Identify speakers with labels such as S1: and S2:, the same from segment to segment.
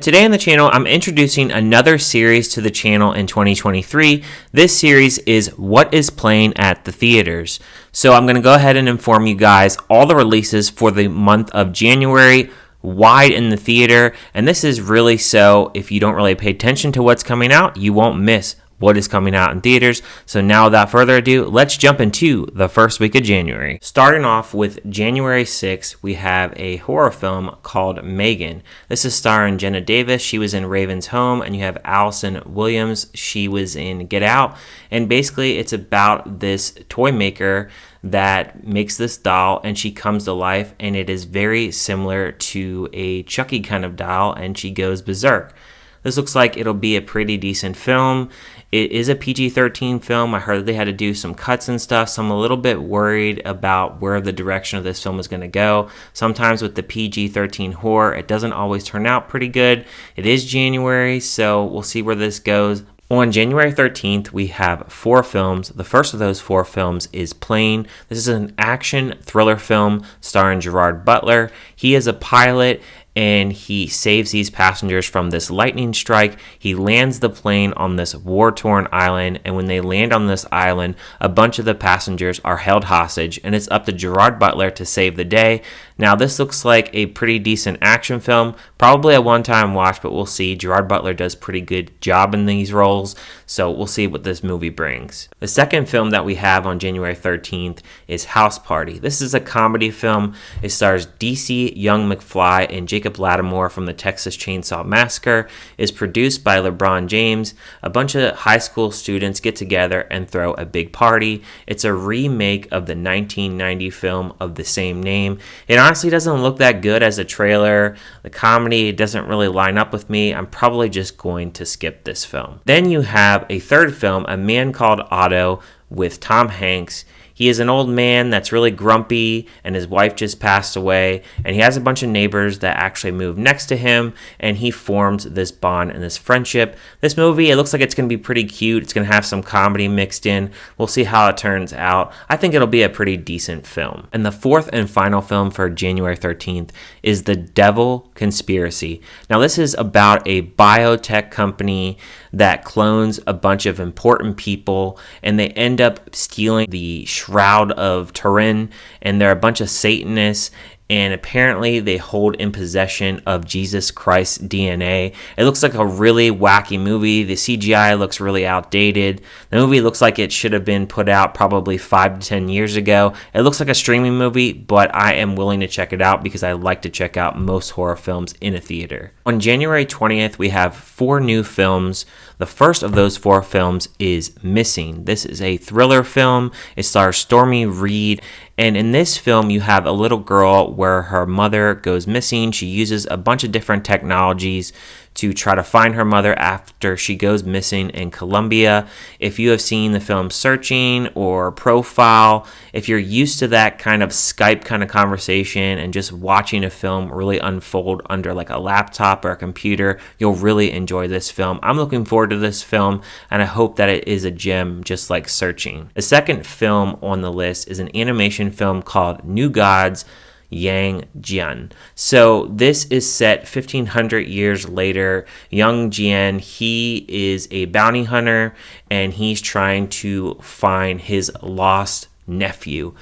S1: Today on the channel, I'm introducing another series to the channel in 2023. This series is What is Playing at the Theaters. So I'm going to go ahead and inform you guys all the releases for the month of January, wide in the theater. And this is really so if you don't really pay attention to what's coming out, you won't miss what is coming out in theaters. So now without further ado, let's jump into the first week of January. Starting off with January 6th, we have a horror film called Megan. This is starring Jenna Davis. She was in Raven's Home, and you have Allison Williams. She was in Get Out. And basically it's about this toy maker that makes this doll and she comes to life, and it is very similar to a Chucky kind of doll, and she goes berserk. This looks like it'll be a pretty decent film. It is a PG-13 film. I heard they had to do some cuts and stuff, so I'm a little bit worried about where the direction of this film is going to go. Sometimes with the PG-13 horror, it doesn't always turn out pretty good. It is January, so we'll see where this goes. On January 13th, we have 4 films. The first of those 4 films is Plane. This is an action thriller film starring Gerard Butler. He is a pilot, and he saves these passengers from this lightning strike. He lands the plane on this war-torn island, and when they land on this island, a bunch of the passengers are held hostage, and it's up to Gerard Butler to save the day. Now, this looks like a pretty decent action film, probably a one-time watch, but we'll see. Gerard Butler does pretty good job in these roles, so we'll see what this movie brings. The second film that we have on January 13th is House Party. This is a comedy film. It stars DC Young McFly and Jacob Lattimore from the Texas Chainsaw Massacre. Is produced by LeBron James. A bunch of high school students get together and throw a big party. It's a remake of the 1990 film of the same name. It honestly doesn't look that good as a trailer. The comedy doesn't really line up with me. I'm probably just going to skip this film. Then you have a third film, A Man Called Otto, with Tom Hanks. He is an old man that's really grumpy, and his wife just passed away, and he has a bunch of neighbors that actually move next to him, and he forms this bond and this friendship. This movie, it looks like it's going to be pretty cute. It's going to have some comedy mixed in. We'll see how it turns out. I think it'll be a pretty decent film. And the fourth and final film for January 13th is The Devil Conspiracy. Now, this is about a biotech company that clones a bunch of important people, and they end up stealing the Shroud of Turin, and they're a bunch of Satanists, and apparently they hold in possession of Jesus Christ's DNA. It looks like a really wacky movie. The CGI looks really outdated. The movie looks like it should have been put out probably 5 to 10 years ago. It looks like a streaming movie, but I am willing to check it out because I like to check out most horror films in a theater. On January 20th, we have 4 new films. The first of those 4 films is Missing. This is a thriller film. It stars Stormy Reed, and in this film, you have a little girl where her mother goes missing. She uses a bunch of different technologies to try to find her mother after she goes missing in Colombia. If you have seen the film Searching or Profile, if you're used to that kind of Skype kind of conversation and just watching a film really unfold under like a laptop or a computer, you'll really enjoy this film. I'm looking forward to this film, and I hope that it is a gem just like Searching. The second film on the list is an animation film called New Gods, Jian. So this is set 1500 years later. Young Jian, he is a bounty hunter, and he's trying to find his lost nephew.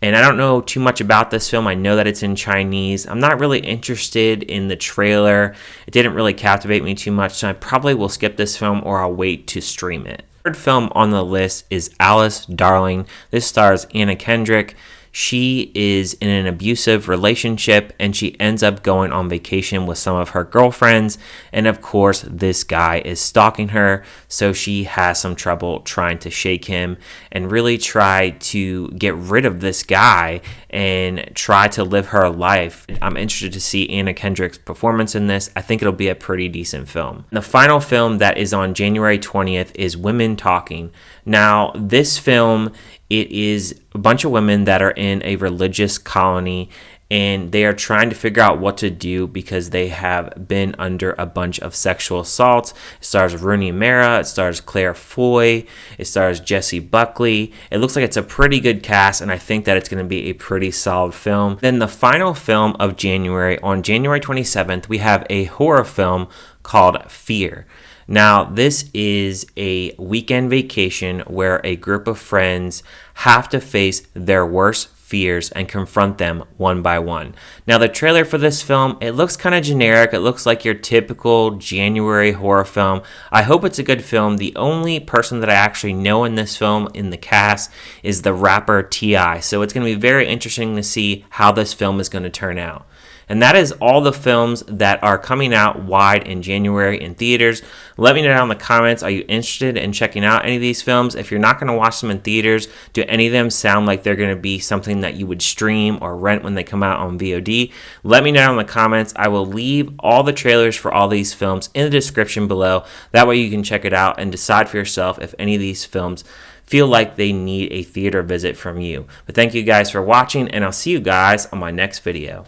S1: And I don't know too much about this film. I know that it's in Chinese. I'm not really interested in the trailer. It didn't really captivate me too much, so I probably will skip this film, or I'll wait to stream it. The third film on the list is Alice Darling. This stars Anna Kendrick. She is in an abusive relationship, and she ends up going on vacation with some of her girlfriends. And of course, this guy is stalking her, so she has some trouble trying to shake him and really try to get rid of this guy and try to live her life. I'm interested to see Anna Kendrick's performance in this. I think it'll be a pretty decent film. The final film that is on January 20th is Women Talking. Now, this film, it is a bunch of women that are in a religious colony, and they are trying to figure out what to do because they have been under a bunch of sexual assaults. It stars Rooney Mara, it stars Claire Foy, it stars Jessie Buckley. It looks like it's a pretty good cast, and I think that it's going to be a pretty solid film. Then the final film of January, on January 27th, we have a horror film called Fear. Now, this is a weekend vacation where a group of friends have to face their worst fears and confront them one by one. Now, the trailer for this film, it looks kind of generic. It looks like your typical January horror film. I hope it's a good film. The only person that I actually know in this film in the cast is the rapper T.I. So it's going to be very interesting to see how this film is going to turn out. And that is all the films that are coming out wide in January in theaters. Let me know down in the comments, are you interested in checking out any of these films? If you're not going to watch them in theaters, do any of them sound like they're going to be something that you would stream or rent when they come out on VOD? Let me know down in the comments. I will leave all the trailers for all these films in the description below. That way you can check it out and decide for yourself if any of these films feel like they need a theater visit from you. But thank you guys for watching, and I'll see you guys on my next video.